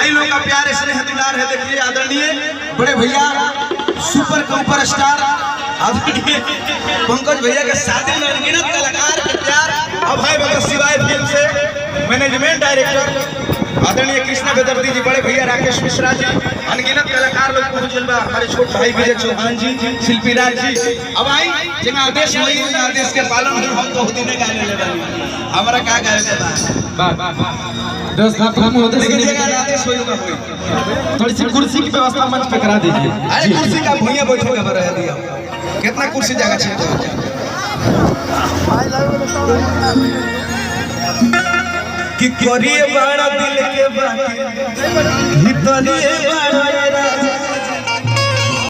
भाई लोग का प्यार स्नेह दुलार है। देखिए आदरणीय बड़े भैया सुपर कंपर स्टार आदरणीय पंकज भैया के शादी में अनगिनत कलाकार के प्यार। अब भाई बता सिवाय फिल्म से मैनेजमेंट डायरेक्टर आदरणीय कृष्णा बेदर्दी जी, बड़े भैया राकेश मिश्रा जी, अनगिनत कलाकार लोग पहुंचल बा। हमारे छोटे भाई विजय चौहान जी, शिल्पी राज जी। अब आई जगह आदेश हुई आदेश के पालन हुई। हम तो होती नहीं गाने लगा हमारा का गाए के बा दोस्त आप हम होते लेकिन जगह आदेश हुई ना हुई। थोड़ी सी कुर्सी की व्यवस्था मंच पे करा दीजिए। अरे कुर्सी का भुइया बैठो के रह दिया। कितना कुर्सी जगह चाहिए कि करिए बड़ा दिल के बात भीतरिए बड़ा